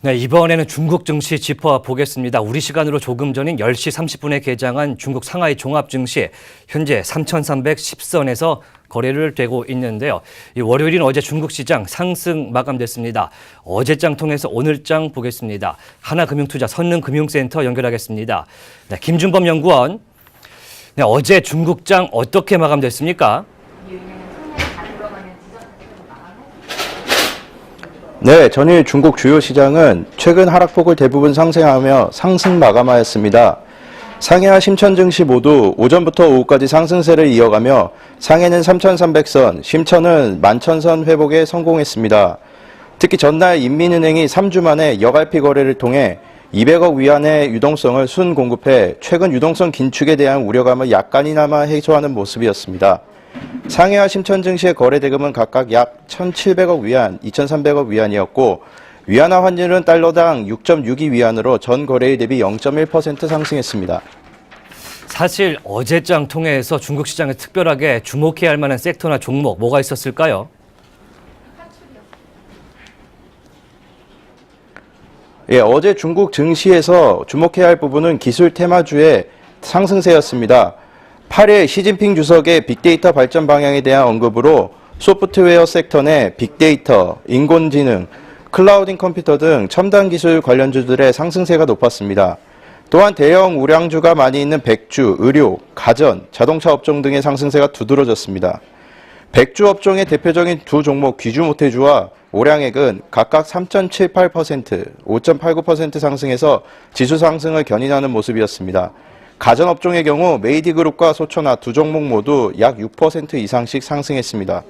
네, 이번에는 중국 증시 짚어보겠습니다. 우리 시간으로 조금 전인 10시 30분에 개장한 중국 상하이 종합 증시, 현재 3,310선에서 거래를 되고 있는데요. 이 월요일인 어제 중국 시장 상승 마감됐습니다. 어제장 통해서 오늘장 보겠습니다. 하나금융투자 선능금융센터 연결하겠습니다. 네, 김준범 연구원. 네, 어제 중국장 어떻게 마감됐습니까? 네, 전일 중국 주요 시장은 최근 하락폭을 대부분 상쇄하며 상승 마감하였습니다. 상해와 심천 증시 모두 오전부터 오후까지 상승세를 이어가며 상해는 3,300선, 심천은 11,000선 회복에 성공했습니다. 특히 전날 인민은행이 3주 만에 여갈피 거래를 통해 200억 위안의 유동성을 순공급해 최근 유동성 긴축에 대한 우려감을 약간이나마 해소하는 모습이었습니다. 상해와 심천 증시의 거래 대금은 각각 약 1,700억 위안, 2,300억 위안이었고 위안화 환율은 달러당 6.62위안으로 전 거래일 대비 0.1% 상승했습니다. 사실 어제장 통해서 중국 시장에 특별하게 주목해야 할 만한 섹터나 종목 뭐가 있었을까요? 예, 어제 중국 증시에서 주목해야 할 부분은 기술 테마주의 상승세였습니다. 8일 시진핑 주석의 빅데이터 발전 방향에 대한 언급으로 소프트웨어 섹터 내 빅데이터, 인공지능, 클라우딩 컴퓨터 등 첨단 기술 관련주들의 상승세가 높았습니다. 또한 대형 우량주가 많이 있는 백주, 의료, 가전, 자동차 업종 등의 상승세가 두드러졌습니다. 백주 업종의 대표적인 두 종목 귀주모테주와 오량액은 각각 3.78%, 5.89% 상승해서 지수 상승을 견인하는 모습이었습니다. 가전업종의 경우 메이디그룹과 소천하 두 종목 모두 약 6% 이상씩 상승했습니다.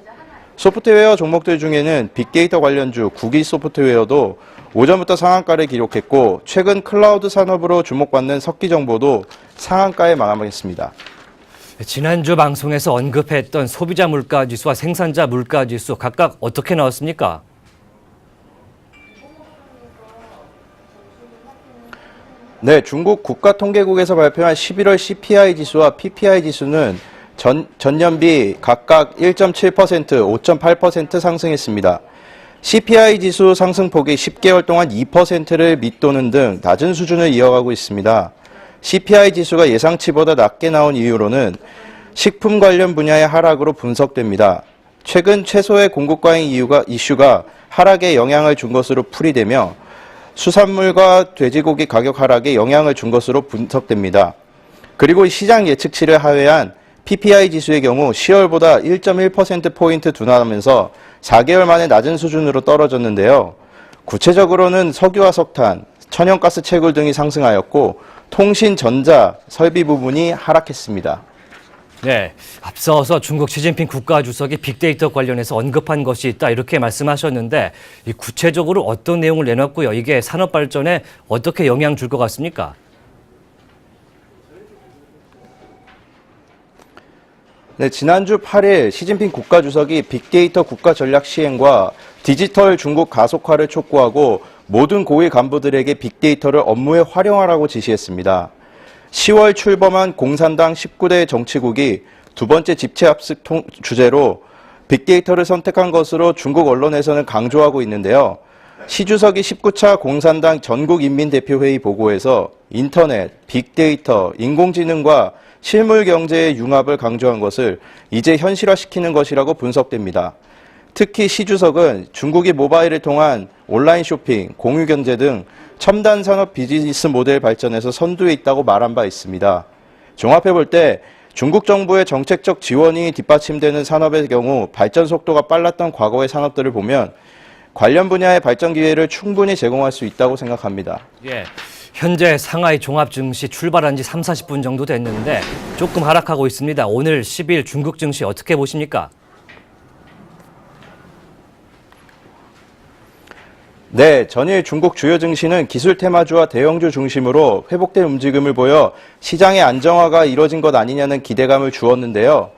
소프트웨어 종목들 중에는 빅데이터 관련주 구기소프트웨어도 오전부터 상한가를 기록했고 최근 클라우드 산업으로 주목받는 석기정보도 상한가에 마감했습니다. 지난주 방송에서 언급했던 소비자 물가지수와 생산자 물가지수 각각 어떻게 나왔습니까? 네, 중국 국가통계국에서 발표한 11월 CPI 지수와 PPI 지수는 전년비 각각 1.7%, 5.8% 상승했습니다. CPI 지수 상승폭이 10개월 동안 2%를 밑도는 등 낮은 수준을 이어가고 있습니다. CPI 지수가 예상치보다 낮게 나온 이유로는 식품 관련 분야의 하락으로 분석됩니다. 최근 채소의 공급 과잉 이슈가 하락에 영향을 준 것으로 풀이되며 수산물과 돼지고기 가격 하락에 영향을 준 것으로 분석됩니다. 그리고 시장 예측치를 하회한 PPI 지수의 경우 10월보다 1.1%포인트 둔화하면서 4개월 만에 낮은 수준으로 떨어졌는데요. 구체적으로는 석유와 석탄, 천연가스 채굴 등이 상승하였고 통신, 전자, 설비 부분이 하락했습니다. 네, 앞서서 중국 시진핑 국가주석이 빅데이터 관련해서 언급한 것이 있다 이렇게 말씀하셨는데 구체적으로 어떤 내용을 내놨고요. 이게 산업 발전에 어떻게 영향 줄 것 같습니까? 네, 지난주 8일 시진핑 국가주석이 빅데이터 국가 전략 시행과 디지털 중국 가속화를 촉구하고 모든 고위 간부들에게 빅데이터를 업무에 활용하라고 지시했습니다. 10월 출범한 공산당 19대 정치국이 두 번째 집체합숙 주제로 빅데이터를 선택한 것으로 중국 언론에서는 강조하고 있는데요. 시 주석이 19차 공산당 전국인민대표회의 보고에서 인터넷, 빅데이터, 인공지능과 실물 경제의 융합을 강조한 것을 이제 현실화시키는 것이라고 분석됩니다. 특히 시 주석은 중국이 모바일을 통한 온라인 쇼핑, 공유경제 등 첨단 산업 비즈니스 모델 발전에서 선두에 있다고 말한 바 있습니다. 종합해볼 때 중국 정부의 정책적 지원이 뒷받침되는 산업의 경우 발전 속도가 빨랐던 과거의 산업들을 보면 관련 분야의 발전 기회를 충분히 제공할 수 있다고 생각합니다. 예, 현재 상하이 종합 증시 출발한 지 30-40분 정도 됐는데 조금 하락하고 있습니다. 오늘 10일 중국 증시 어떻게 보십니까? 네, 전일 중국 주요 증시는 기술 테마주와 대형주 중심으로 회복된 움직임을 보여 시장의 안정화가 이뤄진 것 아니냐는 기대감을 주었는데요.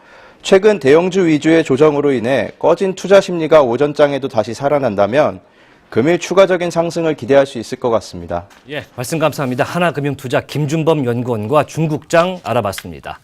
최근 대형주 위주의 조정으로 인해 꺼진 투자 심리가 오전장에도 다시 살아난다면 금일 추가적인 상승을 기대할 수 있을 것 같습니다. 예, 말씀 감사합니다. 하나금융투자 김준범 연구원과 중국장 알아봤습니다.